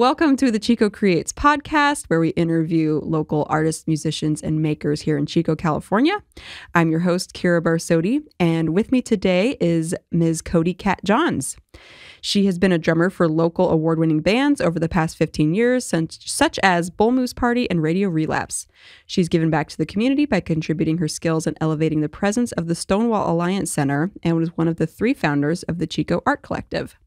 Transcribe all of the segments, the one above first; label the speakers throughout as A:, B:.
A: Welcome to the Chico Creates podcast, where we interview local artists, musicians, and makers here in Chico, California. I'm your host, Kira Barsodi, and with me today is Ms. Cody Cat Johns. She has been a drummer for local award-winning bands over the past 15 years, such as Bull Moose Party and Radio Relapse. She's given back to the community by contributing her skills and elevating the presence of the Stonewall Alliance Center, and was one of the 3 founders of the Chico Art Collective.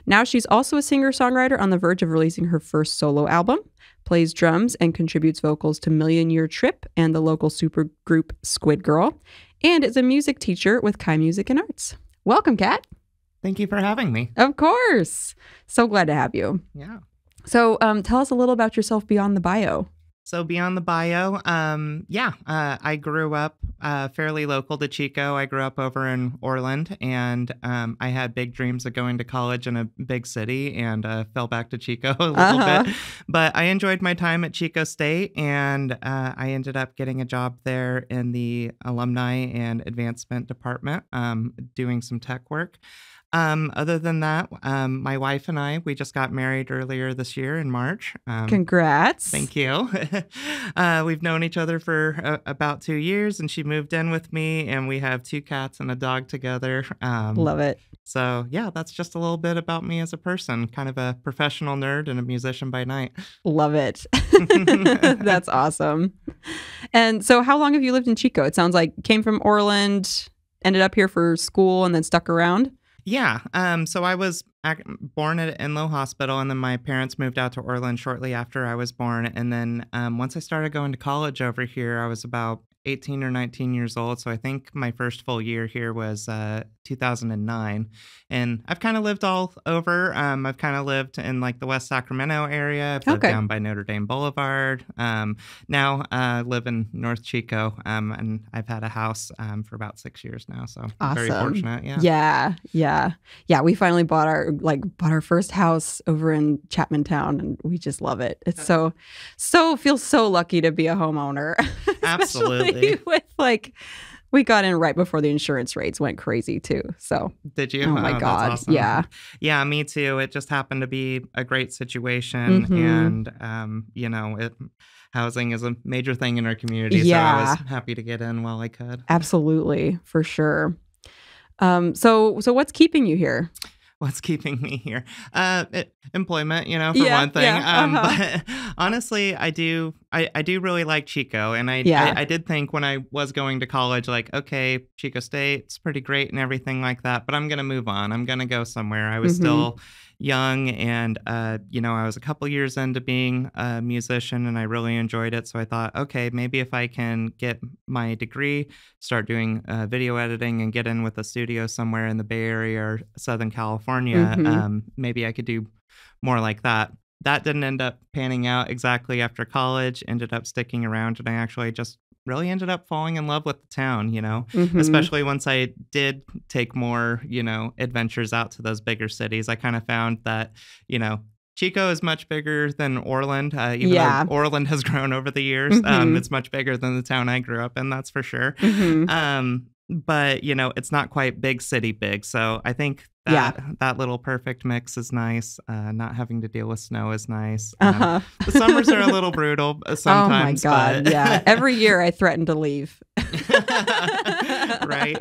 A: Now she's also a singer-songwriter on the verge of releasing her first solo album, plays drums and contributes vocals to Million Year Trip and the local supergroup Squid Girl, and is a music teacher with Kai Music and Arts. Welcome, Kat.
B: Thank you for having me.
A: Of course. So glad to have you.
B: Yeah.
A: So tell us a little about yourself beyond the bio.
B: So beyond the bio, I grew up fairly local to Chico. I grew up over in Orland, and I had big dreams of going to college in a big city, and fell back to Chico a little bit. But I enjoyed my time at Chico State, and I ended up getting a job there in the alumni and advancement department, doing some tech work. Other than that, my wife and I, we just got married earlier this year in March.
A: Congrats.
B: Thank you. We've known each other for about 2 years, and she moved in with me, and we have 2 cats and a dog together.
A: Love it.
B: So yeah, that's just a little bit about me as a person, kind of a professional nerd and a musician by night.
A: Love it. That's awesome. And so how long have you lived in Chico? It sounds like came from Orland, ended up here for school, and then stuck around.
B: Yeah. So I was born at Enloe Hospital, and then my parents moved out to Orland shortly after I was born. And then once I started going to college over here, I was about 18 or 19 years old. So I think my first full year here was 2009. And I've kind of lived all over. I've kind of lived in like the West Sacramento area. I've lived down by Notre Dame Boulevard. Now I live in North Chico, and I've had a house for about 6 years now. So I'm very fortunate.
A: Yeah. We finally bought our first house over in Chapman Town, and we just love it. It's so feels so lucky to be a homeowner.
B: Absolutely.
A: With we got in right before the insurance rates went crazy too. So
B: did you?
A: Oh my God.
B: That's awesome.
A: Yeah.
B: Yeah, me too. It just happened to be a great situation. And housing is a major thing in our community.
A: Yeah.
B: So I was happy to get in while I could.
A: Absolutely, for sure. So what's keeping you here?
B: What's keeping me here? Employment, for one thing. But honestly, I do really like Chico. And I did think when I was going to college, like, okay, Chico State's pretty great and everything like that, but I'm going to move on. I'm going to go somewhere. I was still young, and I was a couple years into being a musician, and I really enjoyed it. So I thought, okay, maybe if I can get my degree, start doing video editing, and get in with a studio somewhere in the Bay Area or Southern California, maybe I could do more like that. That didn't end up panning out exactly after college. Ended up sticking around, and I actually just really ended up falling in love with the town, especially once I did take more, adventures out to those bigger cities. I kind of found that, Chico is much bigger than Orland, even though Orland has grown over the years. It's much bigger than the town I grew up in, that's for sure. But, it's not quite big city big. So I think that little perfect mix is nice. Not having to deal with snow is nice. The summers are a little brutal sometimes.
A: Oh my God, yeah. Every year I threaten to leave.
B: Right.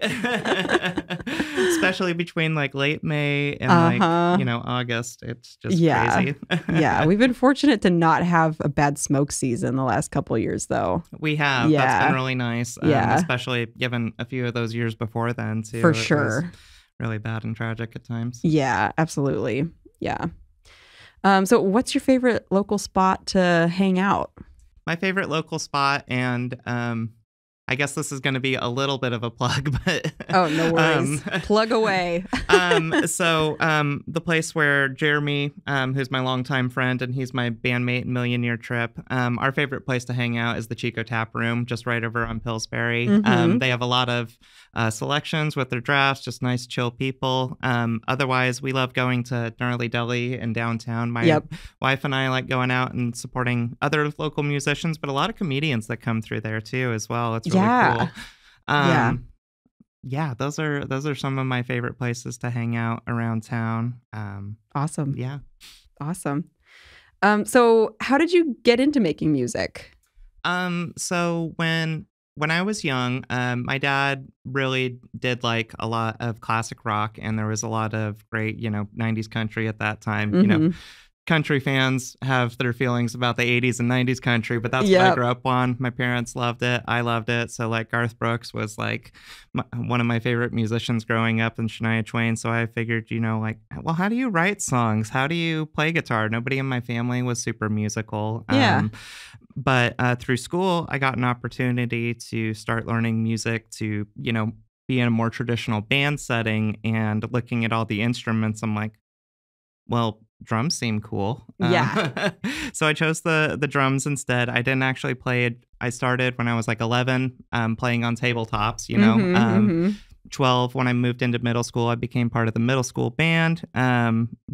B: Especially between like late May and August. It's just crazy.
A: Yeah. We've been fortunate to not have a bad smoke season the last couple of years, though.
B: We have. Yeah. That's been really nice. Especially given a few of those years before then, too.
A: For sure.
B: Really bad and tragic at times.
A: Yeah, absolutely. Yeah. So what's your favorite local spot to hang out?
B: My favorite local spot, and I guess this is going to be a little bit of a plug, but
A: oh, no worries. Plug away.
B: The place where Jeremy, who's my longtime friend, and he's my bandmate in Million Year Trip, our favorite place to hang out is the Chico Taproom, just right over on Pillsbury. They have a lot of selections with their drafts, just nice, chill people. Otherwise, we love going to Gnarly Deli in downtown. My wife and I like going out and supporting other local musicians, but a lot of comedians that come through there too as well. It's really cool. Those are some of my favorite places to hang out around town.
A: Awesome.
B: Yeah.
A: Awesome. So how did you get into making music?
B: So when I was young, my dad really did like a lot of classic rock, and there was a lot of great, 90s country at that time. Country fans have their feelings about the 80s and 90s country, but that's what I grew up on. My parents loved it. I loved it. So like Garth Brooks was like one of my favorite musicians growing up, and Shania Twain. So I figured, like, well, how do you write songs? How do you play guitar? Nobody in my family was super musical. But through school, I got an opportunity to start learning music to, be in a more traditional band setting, and looking at all the instruments. I'm like, well, drums seem cool. So I chose the drums instead. I didn't actually play it. I started when I was like 11, playing on tabletops, 12, when I moved into middle school, I became part of the middle school band,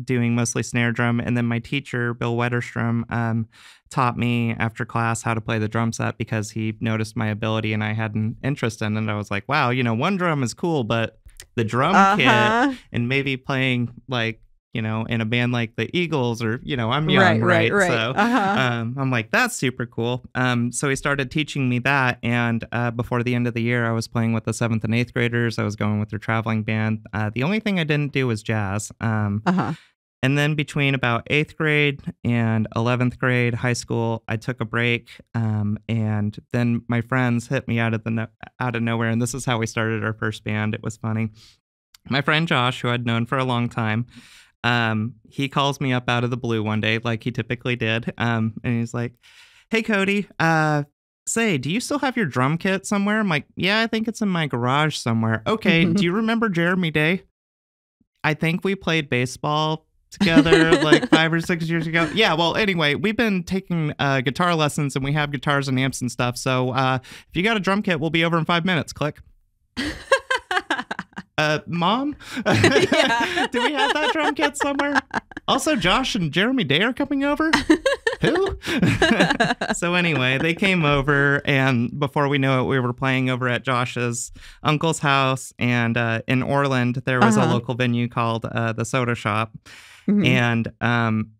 B: doing mostly snare drum. And then my teacher, Bill Wetterstrom, taught me after class how to play the drum set, because he noticed my ability and I had an interest in it. And I was like, wow, one drum is cool, but the drum kit and maybe playing like, in a band like the Eagles, or, I'm young, right? So I'm like, that's super cool. So he started teaching me that. And before the end of the year, I was playing with the 7th and 8th graders. I was going with their traveling band. The only thing I didn't do was jazz. And then between about 8th grade and 11th grade, high school, I took a break. And then my friends hit me out of nowhere. And this is how we started our first band. It was funny. My friend Josh, who I'd known for a long time, he calls me up out of the blue one day, like he typically did. And he's like, hey, Cody, say, do you still have your drum kit somewhere? I'm like, yeah, I think it's in my garage somewhere. Okay. Do you remember Jeremy Day? I think we played baseball together like 5 or 6 years ago. Yeah. Well, anyway, we've been taking guitar lessons, and we have guitars and amps and stuff. So if you got a drum kit, we'll be over in 5 minutes. Click. Mom? Do we have that drum kit somewhere? Also, Josh and Jeremy Day are coming over? Who? So anyway, they came over, and before we knew it, we were playing over at Josh's uncle's house. And in Orland, there was a local venue called the Soda Shop. And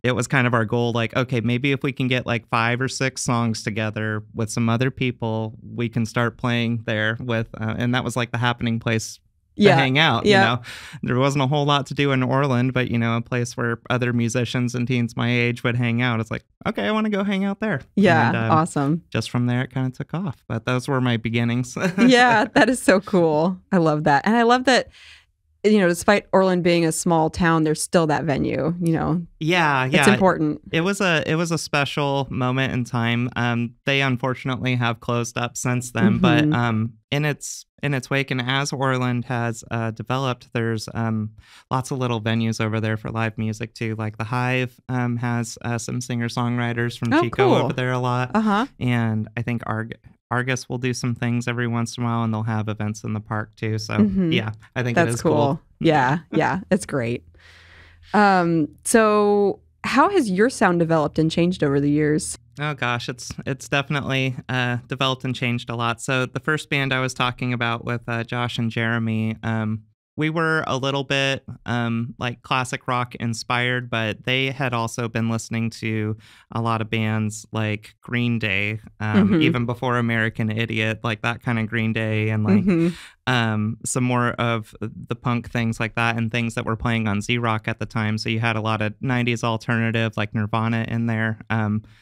B: it was kind of our goal, like, okay, maybe if we can get like 5 or 6 songs together with some other people, we can start playing there with, and that was like the happening place to hang out. There wasn't a whole lot to do in Orland, but a place where other musicians and teens my age would hang out. It's like, okay, I want to go hang out there. And,
A: awesome.
B: Just from there, it kind of took off. But those were my beginnings.
A: Yeah, that is so cool. I love that. And I love that, despite Orland being a small town, there's still that venue,
B: Yeah.
A: It's important.
B: It was a special moment in time. They unfortunately have closed up since then, but in its wake, and as Orland has developed, there's lots of little venues over there for live music too. Like the Hive has some singer-songwriters from Chico over there a lot. And I think Argus will do some things every once in a while, and they'll have events in the park too. So yeah, I think
A: that's
B: it is cool.
A: Yeah, it's great. So how has your sound developed and changed over the years?
B: Oh gosh, it's definitely developed and changed a lot. So the first band I was talking about with Josh and Jeremy, we were a little bit like classic rock inspired, but they had also been listening to a lot of bands like Green Day, even before American Idiot, like that kind of Green Day, and like some more of the punk things like that, and things that were playing on Z-Rock at the time. So you had a lot of 90s alternative like Nirvana in there.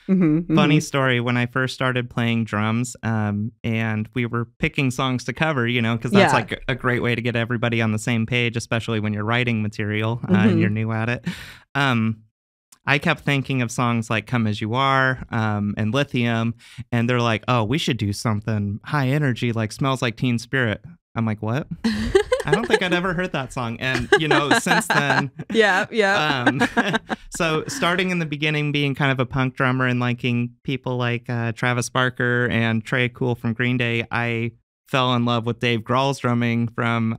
B: Funny story, when I first started playing drums, and we were picking songs to cover, because that's like a great way to get everybody on the same page, especially when you're writing material and you're new at it. I kept thinking of songs like Come As You Are and Lithium, and they're like, oh, we should do something high energy like Smells Like Teen Spirit. I'm like, what? I don't think I'd ever heard that song. And, since then. So starting in the beginning, being kind of a punk drummer and liking people like Travis Barker and Trey Cool from Green Day, I fell in love with Dave Grohl's drumming from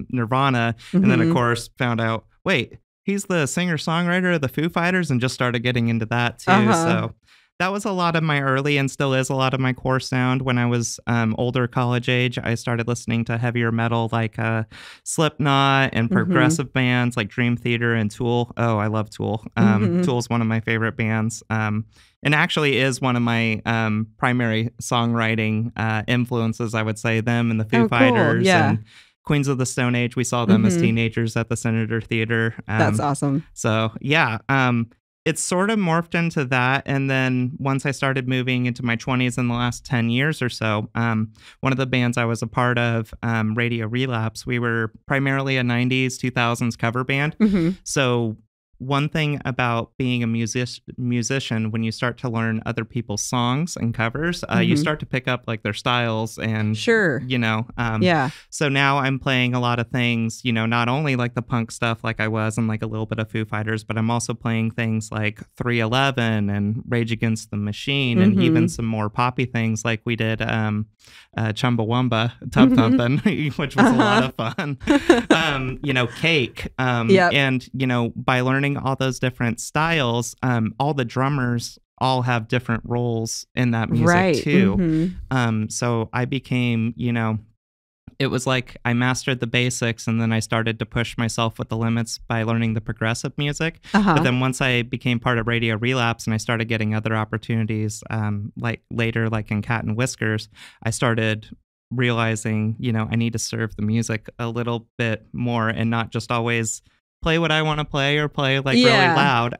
B: Nirvana. And then, of course, found out, wait, he's the singer-songwriter of the Foo Fighters, and just started getting into that, too. So that was a lot of my early and still is a lot of my core sound. When I was older, college age, I started listening to heavier metal like Slipknot and progressive bands like Dream Theater and Tool. Oh, I love Tool. Tool's one of my favorite bands. And actually is one of my primary songwriting influences, I would say. Them and the Foo Fighters and Queens of the Stone Age. We saw them as teenagers at the Senator Theater.
A: That's awesome.
B: So, yeah. It's sort of morphed into that. And then once I started moving into my 20s in the last 10 years or so, one of the bands I was a part of, Radio Relapse, we were primarily a 90s, 2000s cover band. So one thing about being a musician, when you start to learn other people's songs and covers, you start to pick up like their styles and, you know, so now I'm playing a lot of things, you know, not only like the punk stuff like I was and like a little bit of Foo Fighters, but I'm also playing things like 311 and Rage Against the Machine and even some more poppy things like we did Chumbawamba, Tub Thumpin', which was a lot of fun. You know, Cake. And, you know, by learning all those different styles, all the drummers all have different roles in that music too. So I became, you know, it was like I mastered the basics and then I started to push myself with the limits by learning the progressive music. But then once I became part of Radio Relapse and I started getting other opportunities, like later, like in Cat and Whiskers, I started realizing, you know, I need to serve the music a little bit more and not just always play what I want to play or play like really loud.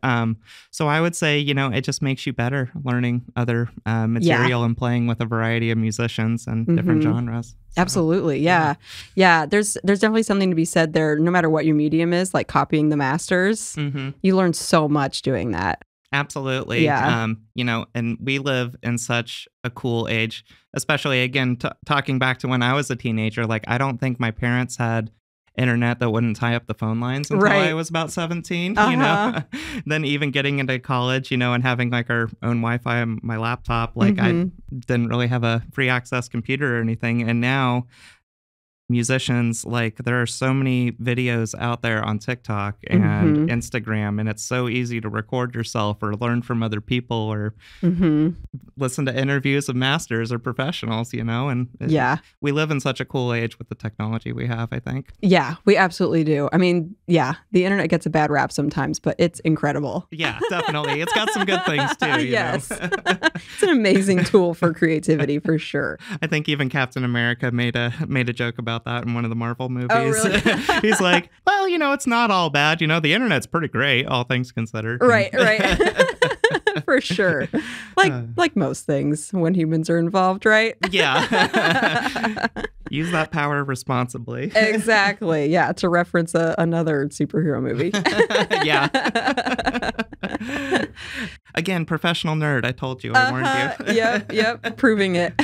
B: So I would say, you know, it just makes you better learning other material and playing with a variety of musicians and different genres. So,
A: absolutely. Yeah. There's definitely something to be said there. No matter what your medium is, like copying the masters, you learn so much doing that.
B: Absolutely. You know, and we live in such a cool age, especially again, talking back to when I was a teenager. Like, I don't think my parents had internet that wouldn't tie up the phone lines until I was about 17, you know. Then even getting into college, you know, and having like our own Wi-Fi on my laptop, like I didn't really have a free access computer or anything. And now musicians, like there are so many videos out there on TikTok and Instagram, and it's so easy to record yourself or learn from other people or listen to interviews of masters or professionals, you know, and we live in such a cool age with the technology we have, I think. Yeah,
A: we absolutely do. I mean, the internet gets a bad rap sometimes, but it's incredible.
B: Yeah, definitely. It's got some good things too, you know?
A: It's an amazing tool for creativity for sure.
B: I think even Captain America made a joke about that in one of the Marvel movies.
A: Oh, really?
B: He's like, well, you know, it's not all bad. You know, the internet's pretty great, all things considered.
A: Right. For sure. Like most things when humans are involved, right?
B: Yeah. Use that power responsibly.
A: Exactly. Yeah. To reference another superhero movie.
B: Yeah. Again, professional nerd. I told you. I warned you.
A: Yep. Proving it.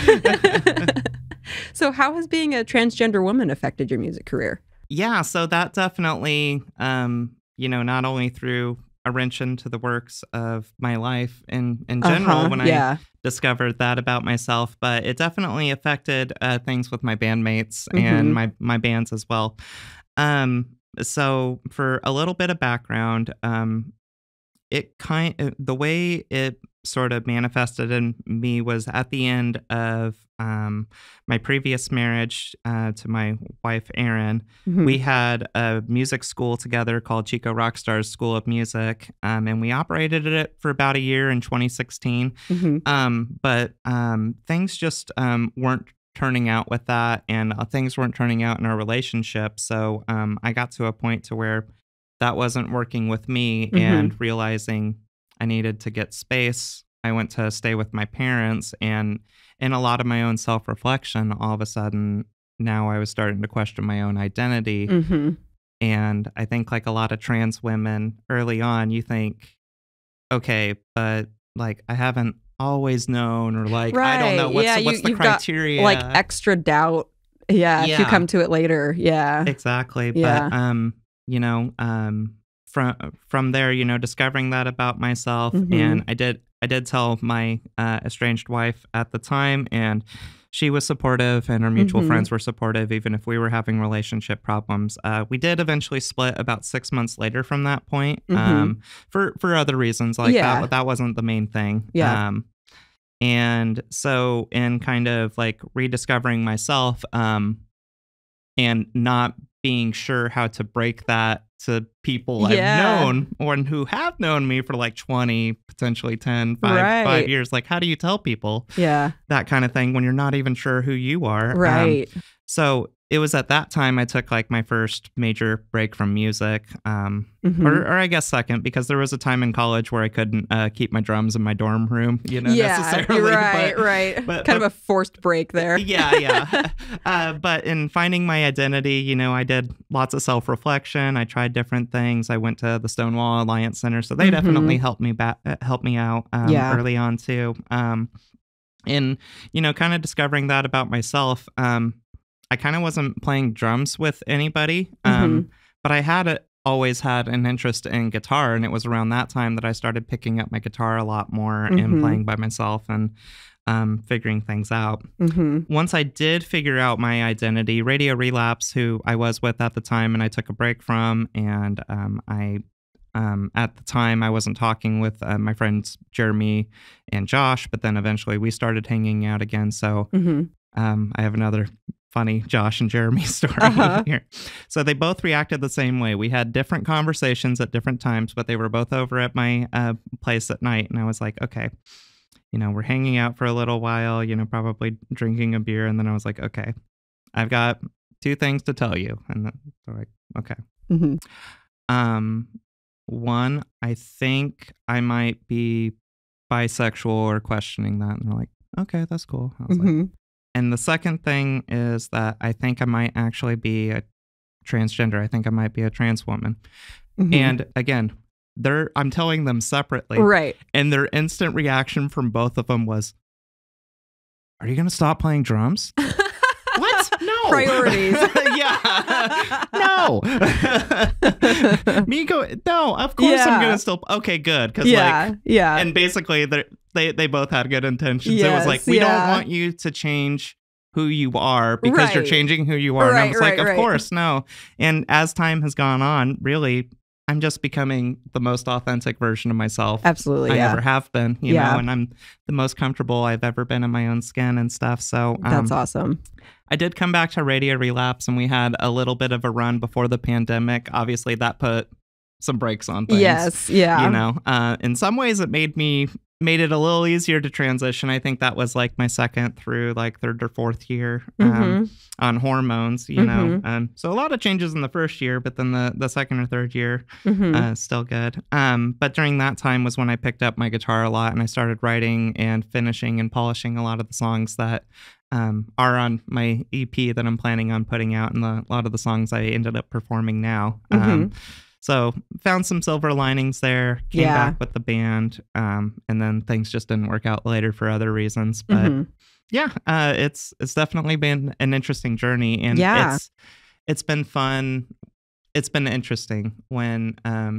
A: So how has being a transgender woman affected your music career?
B: Yeah, so that definitely, you know, not only threw a wrench into the works of my life in general when I discovered that about myself, but it definitely affected things with my bandmates and my bands as well. So for a little bit of background, the way it sort of manifested in me was at the end of my previous marriage to my wife, Erin. We had a music school together called Chico Rockstars School of Music, and we operated it for about a year in 2016. But things just weren't turning out with that, and things weren't turning out in our relationship. So I got to a point to where that wasn't working with me, and realizing I needed to get space, I went to stay with my parents, and in a lot of my own self-reflection, all of a sudden, now I was starting to question my own identity. And I think like a lot of trans women early on, you think, okay, but like I haven't always known, or like, I don't know, what's the criteria?
A: Got, like extra doubt. If you come to it later.
B: Exactly. But, you know, from there, you know, discovering that about myself, and I did tell my estranged wife at the time, and she was supportive and our mutual friends were supportive, even if we were having relationship problems. We did eventually split about 6 months later from that point, for other reasons. Like that wasn't the main thing.
A: Yeah.
B: And so in kind of like rediscovering myself, and not being sure how to break that to people I've known or who have known me for like 20, potentially 10, 5 years. Like, how do you tell people that kind of thing when you're not even sure who you are?
A: Right.
B: So it was at that time I took like my first major break from music, or I guess second, because there was a time in college where I couldn't keep my drums in my dorm room, necessarily.
A: Right. But kind of a forced break there.
B: But in finding my identity, I did lots of self-reflection. I tried different things. I went to the Stonewall Alliance Center, so they definitely helped me out early on too. And kind of discovering that about myself. I kind of wasn't playing drums with anybody, but I had always had an interest in guitar, and it was around that time that I started picking up my guitar a lot more and playing by myself and figuring things out. Once I did figure out my identity, Radio Relapse, who I was with at the time and I took a break from, and at the time I wasn't talking with my friends Jeremy and Josh, but then eventually we started hanging out again. So I have another funny Josh and Jeremy story here. So they both reacted the same way. We had different conversations at different times, but they were both over at my place at night. And I was like, okay, we're hanging out for a little while, probably drinking a beer. And then I was like, okay, I've got 2 things to tell you. And then they're like, okay. One, I think I might be bisexual or questioning that. And they're like, okay, that's cool. I was like, and the second thing is that I think I might actually be a transgender. I think I might be a trans woman. And again, I'm telling them separately.
A: Right.
B: And their instant reaction from both of them was, are you going to stop playing drums? What? No.
A: Priorities.
B: No. No, of course I'm going to still. Okay, good. Because and basically they both had good intentions. It was like, we don't want you to change who you are because you're changing who you are. And I was like, of course, no. And as time has gone on, really, I'm just becoming the most authentic version of myself.
A: Absolutely,
B: I ever have been, you know, and I'm the most comfortable I've ever been in my own skin and stuff. So
A: that's awesome.
B: I did come back to Radio Relapse, and we had a little bit of a run before the pandemic. Obviously, that put some brakes on things.
A: Yes, yeah.
B: You know, in some ways, it made it a little easier to transition. I think that was like my second through like third or fourth year on hormones, you know. So a lot of changes in the first year, but then the second or third year, still good. But during that time was when I picked up my guitar a lot, and I started writing and finishing and polishing a lot of the songs that are on my EP that I'm planning on putting out, and a lot of the songs I ended up performing now. So found some silver linings there, came back with the band, and then things just didn't work out later for other reasons. But it's definitely been an interesting journey, and it's been fun. It's been interesting when,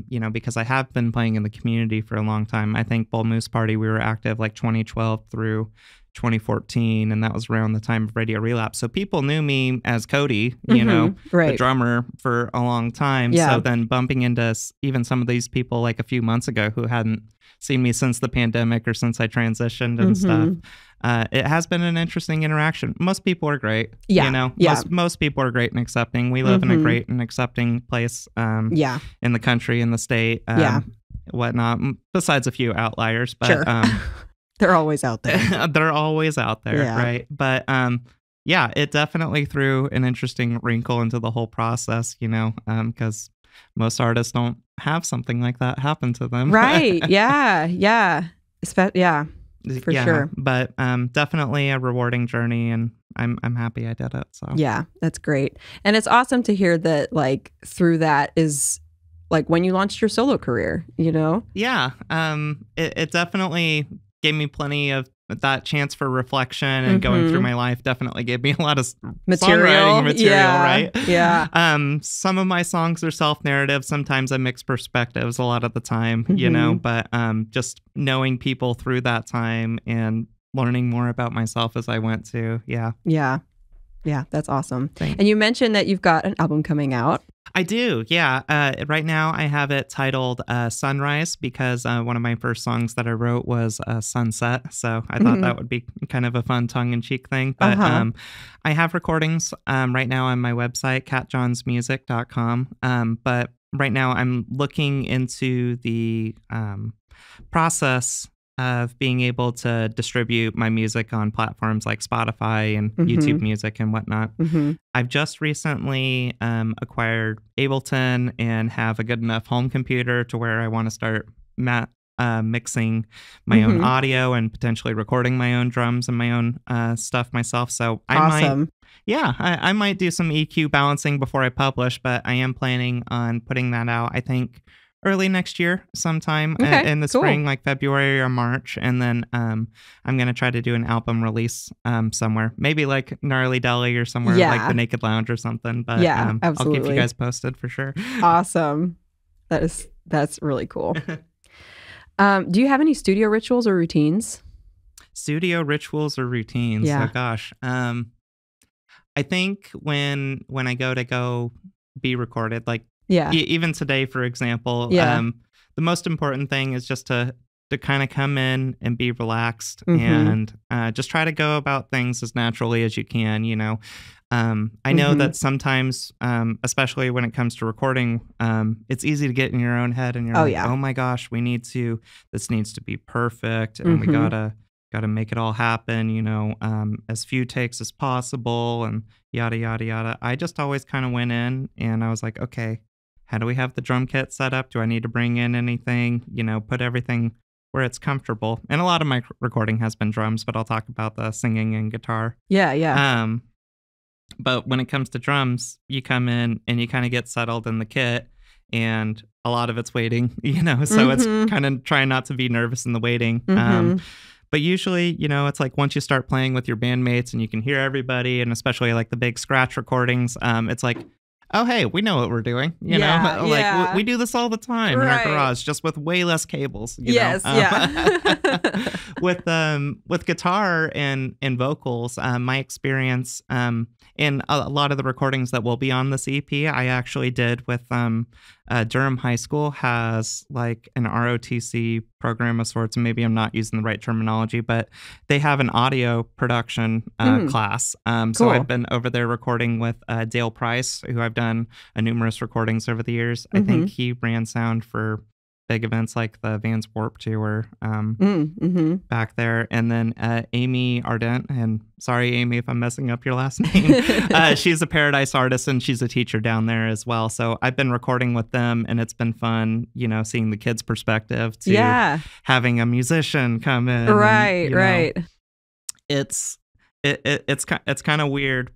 B: you know, because I have been playing in the community for a long time. I think Bull Moose Party, we were active like 2012 through 2014, and that was around the time of Radio Relapse. So people knew me as Cody, you know, the drummer, for a long time. So then bumping into even some of these people like a few months ago who hadn't seen me since the pandemic or since I transitioned and stuff. It has been an interesting interaction. Most people are great. You know, most people are great and accepting. We live in a great and accepting place in the country, in the state, whatnot, besides a few outliers. But
A: they're always out there.
B: They're always out there, right? But it definitely threw an interesting wrinkle into the whole process, you know, because most artists don't have something like that happen to them.
A: Right. For sure.
B: But definitely a rewarding journey, and I'm happy I did it. So
A: yeah, that's great. And it's awesome to hear that, like, through that is like when you launched your solo career, you know? Yeah.
B: It definitely gave me plenty of that chance for reflection, and going through my life definitely gave me a lot of songwriting material, right? Yeah. Some of my songs are self-narrative. Sometimes I mix perspectives a lot of the time, you know, but just knowing people through that time and learning more about myself as I went too. Yeah.
A: Yeah. Yeah, that's awesome.
B: Thanks.
A: And you mentioned that you've got an album coming out.
B: I do, yeah. Right now I have it titled Sunrise because one of my first songs that I wrote was Sunset. So I thought that would be kind of a fun tongue-in-cheek thing. But I have recordings right now on my website, catjohnsmusic.com. But right now I'm looking into the process of being able to distribute my music on platforms like Spotify and YouTube Music and whatnot. I've just recently acquired Ableton and have a good enough home computer to where I want to start mixing my own audio and potentially recording my own drums and my own stuff myself. So I might do some EQ balancing before I publish, but I am planning on putting that out, I think, early next year sometime in the spring, like February or March. And then I'm going to try to do an album release somewhere, maybe like Gnarly Deli or somewhere like the Naked Lounge or something. But
A: absolutely.
B: I'll keep you guys posted for sure.
A: Awesome. That's really cool. Do you have any studio rituals or routines?
B: Studio rituals or routines?
A: Yeah.
B: Oh gosh. I think when I go be recorded, like even today, for example, the most important thing is just to kind of come in and be relaxed and just try to go about things as naturally as you can, you know. I know that sometimes, especially when it comes to recording, it's easy to get in your own head and you're oh my gosh, this needs to be perfect and we gotta make it all happen, you know, as few takes as possible and yada, yada, yada. I just always kind of went in and I was like, okay, how do we have the drum kit set up? Do I need to bring in anything? You know, put everything where it's comfortable. And a lot of my recording has been drums, but I'll talk about the singing and guitar.
A: Yeah.
B: But when it comes to drums, you come in and you kind of get settled in the kit and a lot of it's waiting, you know, so it's kind of trying not to be nervous in the waiting. But usually, you know, it's like once you start playing with your bandmates and you can hear everybody, and especially like the big scratch recordings, it's like, oh, hey, we know what we're doing. You know, like we do this all the time in our garage, just with way less cables. You know? With guitar and vocals, my experience in a lot of the recordings that will be on this EP, I actually did with Durham High School has like an ROTC program of sorts, and maybe I'm not using the right terminology, but they have an audio production class. So I've been over there recording with Dale Price, who I've done numerous recordings over the years. I think he ran sound for big events like the Vans Warped Tour back there. And then Amy Ardent, and sorry, Amy, if I'm messing up your last name. She's a Paradise artist and she's a teacher down there as well. So I've been recording with them and it's been fun, you know, seeing the kids' perspective to having a musician come in.
A: Right.
B: It's kind of weird.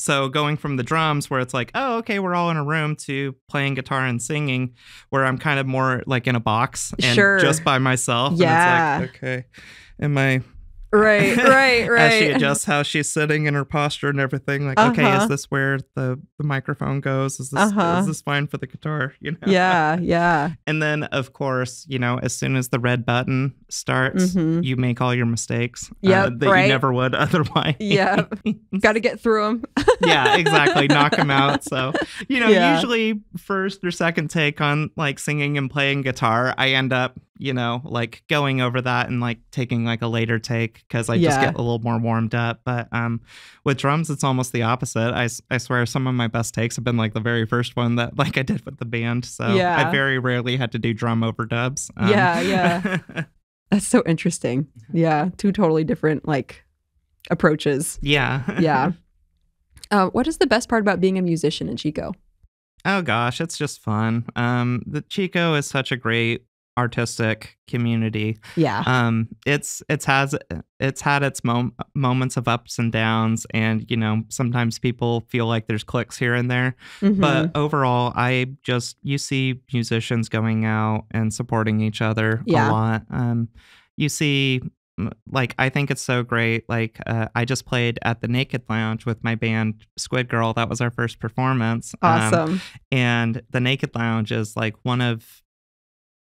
B: So going from the drums where it's like, oh, okay, we're all in a room, to playing guitar and singing where I'm kind of more like in a box and just by myself.
A: Yeah.
B: And it's like, okay, am I...
A: Right.
B: As she adjusts how she's sitting and her posture and everything, like, okay, is this where the microphone goes? Is this fine for the guitar? You know?
A: Yeah. And
B: then, of course, you know, as soon as the red button starts, you make all your mistakes that you never would otherwise.
A: Got to get through them.
B: Yeah, exactly. Knock them out. So, you know, usually first or second take on like singing and playing guitar, I end up, you know, like going over that and like taking like a later take because I just get a little more warmed up. But with drums, it's almost the opposite. I swear some of my best takes have been like the very first one that like I did with the band. So I very rarely had to do drum overdubs.
A: That's so interesting. Yeah. Two totally different like approaches.
B: Yeah.
A: What is the best part about being a musician in Chico?
B: Oh gosh, it's just fun. The Chico is such a great artistic community. It's had its moments of ups and downs, and you know, sometimes people feel like there's cliques here and there, but overall you see musicians going out and supporting each other a lot. You see, like, I think it's so great. Like, I just played at the Naked Lounge with my band Squid Girl. That was our first performance.
A: Awesome.
B: And the Naked Lounge is like one of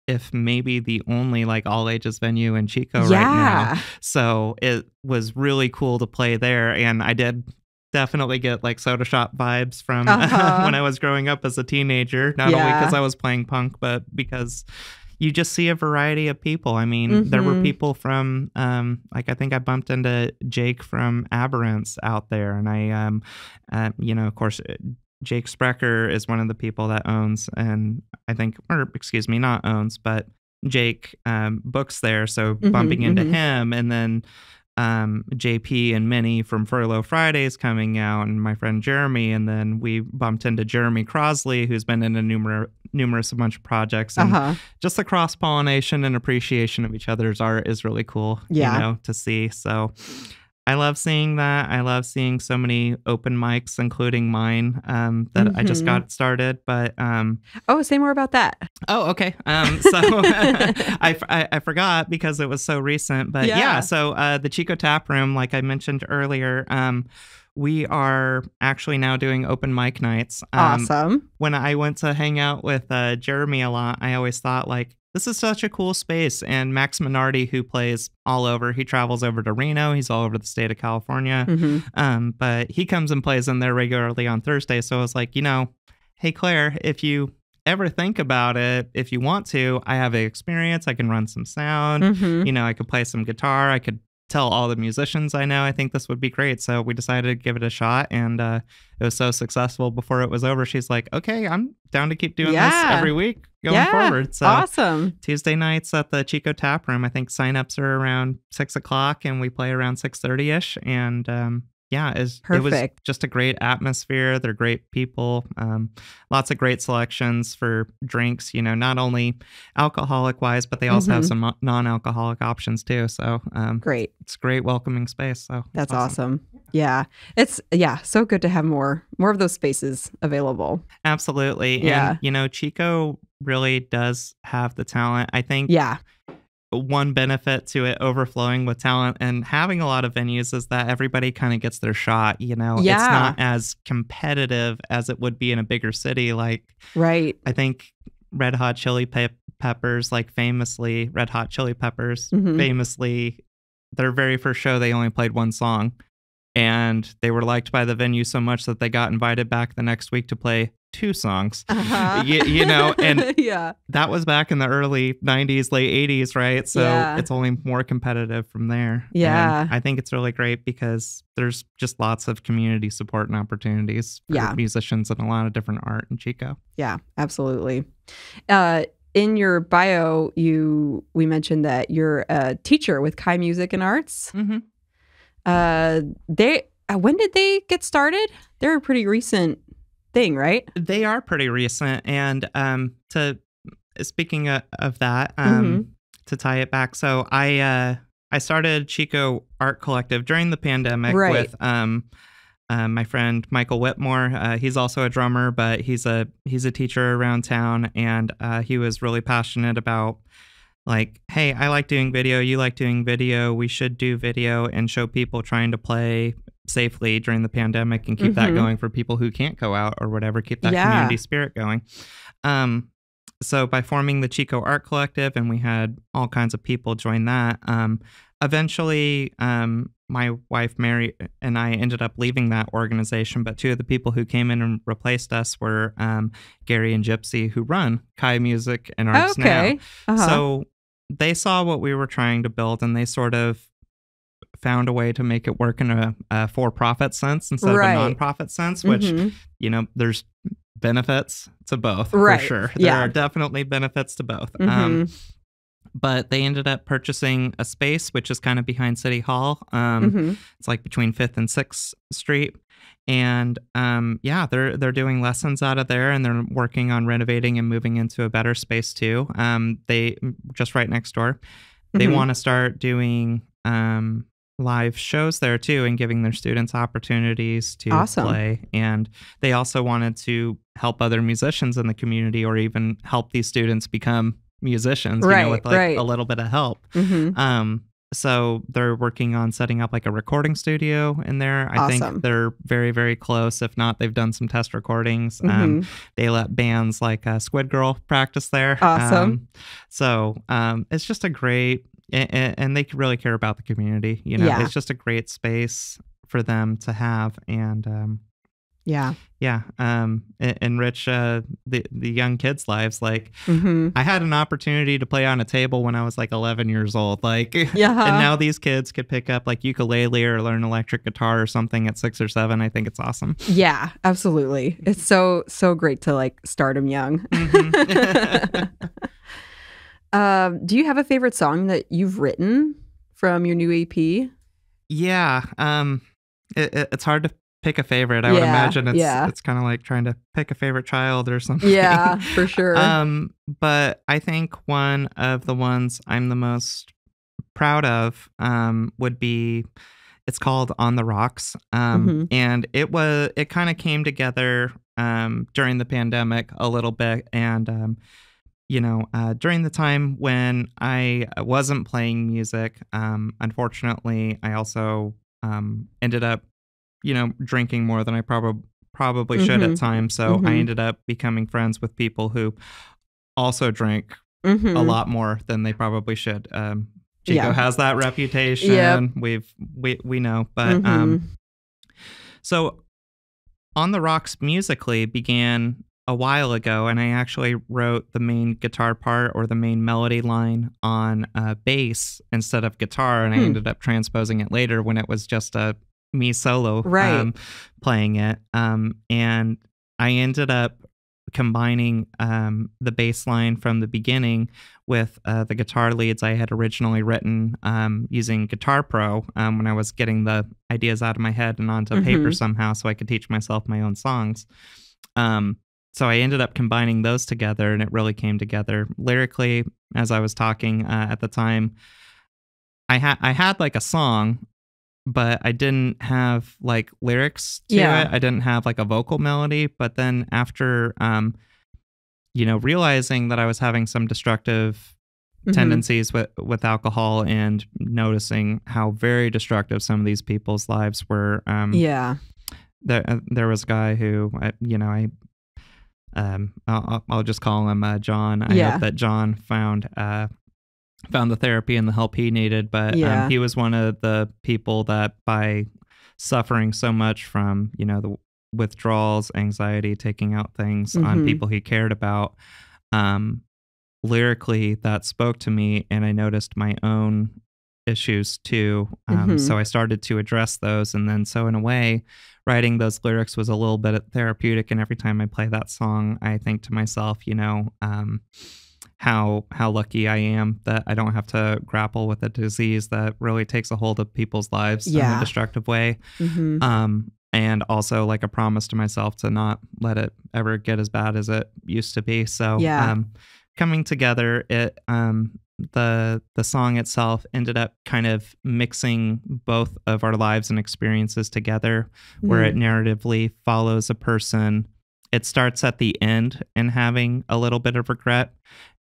B: if maybe the only like all ages venue in Chico right now. So it was really cool to play there. And I did definitely get like Soda Shop vibes from when I was growing up as a teenager, not only because I was playing punk, but because you just see a variety of people. I mean, there were people from, like, I think I bumped into Jake from Aberrance out there. And I, you know, of course, Jake Sprecher is one of the people that owns, and I think, or excuse me, not owns, but Jake books there. So bumping into him, and then JP and Minnie from Furlough Fridays coming out, and my friend Jeremy, and then we bumped into Jeremy Crosley, who's been in a numerous a bunch of projects, and just the cross-pollination and appreciation of each other's art is really cool, you know, to see. So I love seeing that. I love seeing so many open mics, including mine, that I just got started. But
A: say more about that.
B: Oh, okay. So I forgot because it was so recent. But so the Chico Taproom, like I mentioned earlier, we are actually now doing open mic nights.
A: Awesome.
B: When I went to hang out with Jeremy a lot, I always thought, like, this is such a cool space. And Max Minardi, who plays all over, he travels over to Reno. He's all over the state of California. But he comes and plays in there regularly on Thursday. So I was like, you know, hey, Claire, if you ever think about it, if you want to, I have the experience. I can run some sound. You know, I could play some guitar. I could tell all the musicians I know. I think this would be great. So we decided to give it a shot, and it was so successful before it was over. She's like, okay, I'm down to keep doing this every week going forward. So
A: awesome.
B: Tuesday nights at the Chico Taproom. I think signups are around 6:00 and we play around 6:30ish. And it was just a great atmosphere. They're great people. Lots of great selections for drinks, you know, not only alcoholic wise, but they also have some non-alcoholic options too. So
A: great.
B: It's a great welcoming space. So
A: that's awesome. Yeah. It's so good to have more of those spaces available.
B: Absolutely.
A: Yeah.
B: And you know, Chico really does have the talent. I think one benefit to it overflowing with talent and having a lot of venues is that everybody kind of gets their shot, you know. It's not as competitive as it would be in a bigger city. Like, I think Red Hot Chili Peppers, famously, their very first show, they only played one song. And they were liked by the venue so much that they got invited back the next week to play 2 songs, you know, and that was back in the early 90s, late 80s, right? So it's only more competitive from there.
A: Yeah.
B: And I think it's really great because there's just lots of community support and opportunities for musicians and a lot of different art in Chico. Yeah,
A: absolutely. In your bio, we mentioned that you're a teacher with Kai Music and Arts. When did they get started? They're a pretty recent thing, right?
B: They are pretty recent. And speaking of that, to tie it back, so I started Chico Art Collective during the pandemic with my friend Michael Whitmore. He's also a drummer, but he's a teacher around town, and he was really passionate about, like, hey, I like doing video, you like doing video, we should do video and show people trying to play safely during the pandemic and keep that going for people who can't go out or whatever, keep that community spirit going. So by forming the Chico Art Collective, and we had all kinds of people join that, eventually my wife Mary and I ended up leaving that organization, but 2 of the people who came in and replaced us were Gary and Gypsy, who run Kai Music and Arts now. So they saw what we were trying to build, and they sort of found a way to make it work in a for-profit sense instead of a non-profit sense, which, you know, there's benefits to both, for sure. There are definitely benefits to both. But they ended up purchasing a space, which is kind of behind City Hall. It's like between 5th and 6th Street. And they're doing lessons out of there, and they're working on renovating and moving into a better space too. They just right next door. They want to start doing live shows there too, and giving their students opportunities to play. And they also wanted to help other musicians in the community, or even help these students become musicians, you know, with a little bit of help. so they're working on setting up like a recording studio in there. I think they're very, very close. If not, they've done some test recordings. They let bands like Squid Girl practice there.
A: Awesome.
B: So it's just a great, and they really care about the community. It's just a great space for them to have. And enrich the young kids' lives. Like, I had an opportunity to play on a table when I was like 11 years old. Like, and now these kids could pick up like ukulele or learn electric guitar or something at 6 or 7. I think it's awesome.
A: Yeah, absolutely. It's so great to like start them young. Do you have a favorite song that you've written from your new EP?
B: Yeah, it's hard to pick a favorite. I would imagine it's kind of like trying to pick a favorite child or something.
A: Yeah, for sure.
B: But I think one of the ones I'm the most proud of would be, it's called On the Rocks. And it kind of came together during the pandemic a little bit. And during the time when I wasn't playing music, unfortunately, I also ended up drinking more than I probably should at times. So I ended up becoming friends with people who also drank a lot more than they probably should. Chico has that reputation. Yep. We know, but so On the Rocks musically began a while ago, and I actually wrote the main guitar part or the main melody line on bass instead of guitar, and I ended up transposing it later when it was just me solo playing it. And I ended up combining the bass line from the beginning with the guitar leads I had originally written using Guitar Pro when I was getting the ideas out of my head and onto paper somehow so I could teach myself my own songs. So I ended up combining those together, and it really came together lyrically. As I was talking at the time, I had like a song, but I didn't have like lyrics to it. I didn't have like a vocal melody. But then after, realizing that I was having some destructive tendencies with alcohol and noticing how very destructive some of these people's lives were. There was a guy who, I'll just call him John. I hope that John found the therapy and the help he needed, but he was one of the people that, by suffering so much from the withdrawals, anxiety, taking out things on people he cared about, lyrically that spoke to me, and I noticed my own issues too. So I started to address those, and then so in a way, writing those lyrics was a little bit therapeutic. And every time I play that song, I think to myself, how lucky I am that I don't have to grapple with a disease that really takes a hold of people's lives in a destructive way. And also like a promise to myself to not let it ever get as bad as it used to be. So coming together, it the song itself ended up kind of mixing both of our lives and experiences together, where it narratively follows a person. It starts at the end and having a little bit of regret.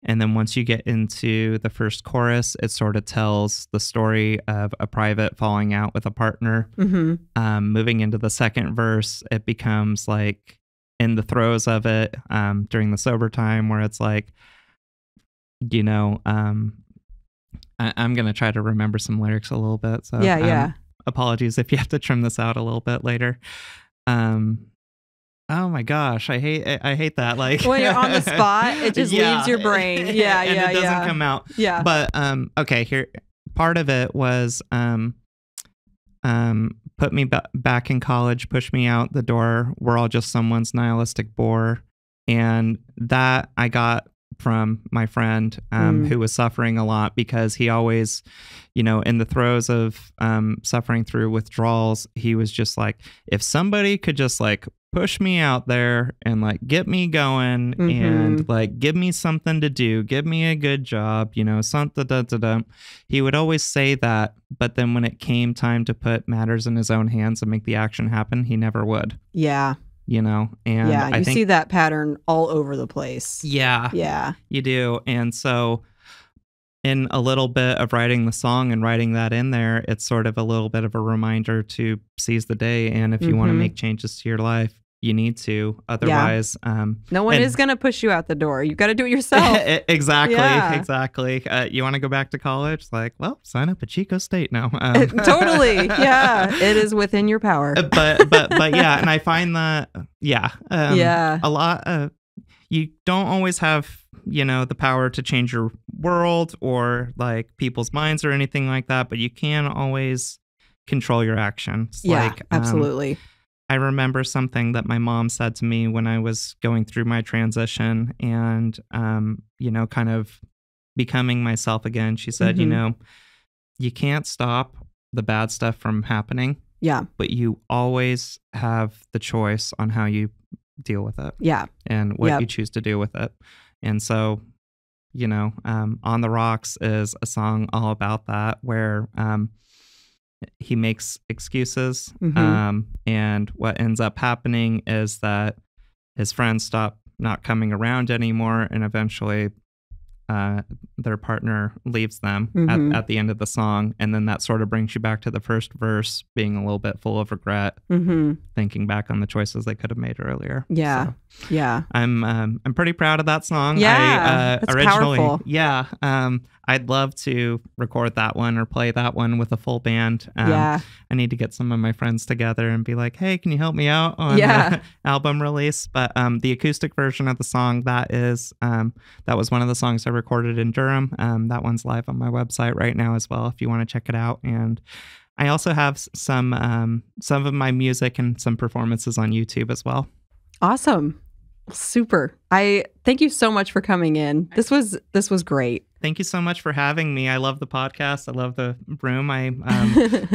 B: And then once you get into the first chorus, it sort of tells the story of a private falling out with a partner. Moving into the second verse, it becomes like in the throes of it during the sober time, where it's like, I'm going to try to remember some lyrics a little bit. So apologies if you have to trim this out a little bit later. Oh my gosh, I hate that. Like
A: when you're on the spot, it just leaves your brain.
B: It doesn't come out. But okay, here part of it was put me back in college, push me out the door. We're all just someone's nihilistic bore, and that I got from my friend who was suffering a lot, because he always, in the throes of suffering through withdrawals, he was just like, if somebody could just like push me out there and like get me going and like give me something to do, give me a good job, something. He would always say that, but then when it came time to put matters in his own hands and make the action happen, he never would. And I think,
A: see that pattern all over the place.
B: You do. And so in a little bit of writing the song and writing that in there, it's sort of a little bit of a reminder to seize the day. And if you want to make changes to your life, you need to. Otherwise,
A: no one is going to push you out the door. You got to do it yourself.
B: Exactly. You want to go back to college? Like, well, sign up at Chico State now.
A: Totally. Yeah. It is within your power.
B: but yeah. And I find that, a lot you don't always have, the power to change your world or like people's minds or anything like that, but you can always control your actions.
A: Yeah, absolutely.
B: I remember something that my mom said to me when I was going through my transition and, kind of becoming myself again. She said, you can't stop the bad stuff from happening.
A: Yeah.
B: But you always have the choice on how you deal with it.
A: Yeah.
B: And what you choose to do with it. And so, On the Rocks is a song all about that, where he makes excuses. And what ends up happening is that his friends stop not coming around anymore. And eventually their partner leaves them at the end of the song. And then that sort of brings you back to the first verse, being a little bit full of regret, thinking back on the choices they could have made earlier.
A: Yeah.
B: So
A: yeah.
B: I'm pretty proud of that song.
A: Yeah. That's
B: Originally,
A: powerful.
B: Yeah. I'd love to record that one or play that one with a full band. I need to get some of my friends together and be like, hey, can you help me out on the album release? But the acoustic version of the song, that was one of the songs I recorded in Durham. That one's live on my website right now as well, if you want to check it out. And I also have some of my music and some performances on YouTube as well.
A: Awesome. Super. I thank you so much for coming in. This was great.
B: Thank you so much for having me. I love the podcast. I love the room. I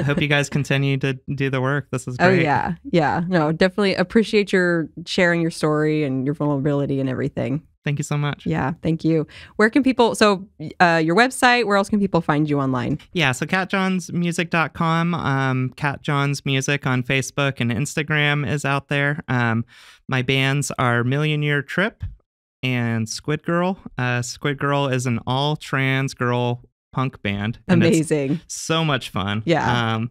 B: hope you guys continue to do the work. This is great.
A: Oh, yeah. Yeah. No, definitely appreciate your sharing your story and your vulnerability and everything.
B: Thank you so much.
A: Yeah, thank you. Where can people, your website, where else can people find you online?
B: Yeah, so catjohnsmusic.com, Cat John's Music on Facebook and Instagram is out there. My bands are Million Year Trip and Squid Girl. Squid Girl is an all trans girl punk band.
A: Amazing.
B: So much fun.
A: Yeah.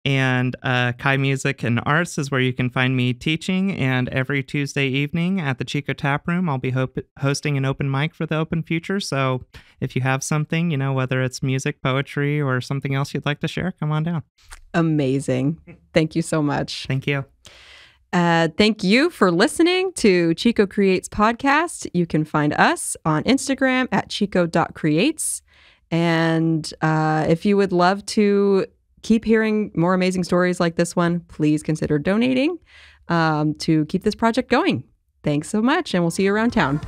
B: And Kai Music and Arts is where you can find me teaching. And every Tuesday evening at the Chico Taproom, I'll be hosting an open mic for the Open Future. So if you have something, whether it's music, poetry, or something else you'd like to share, come on down.
A: Amazing. Thank you so much.
B: Thank you.
A: Thank you for listening to Chico Creates podcast. You can find us on Instagram at chico.creates. And if you would love to keep hearing more amazing stories like this one, please consider donating to keep this project going. Thanks so much, and we'll see you around town.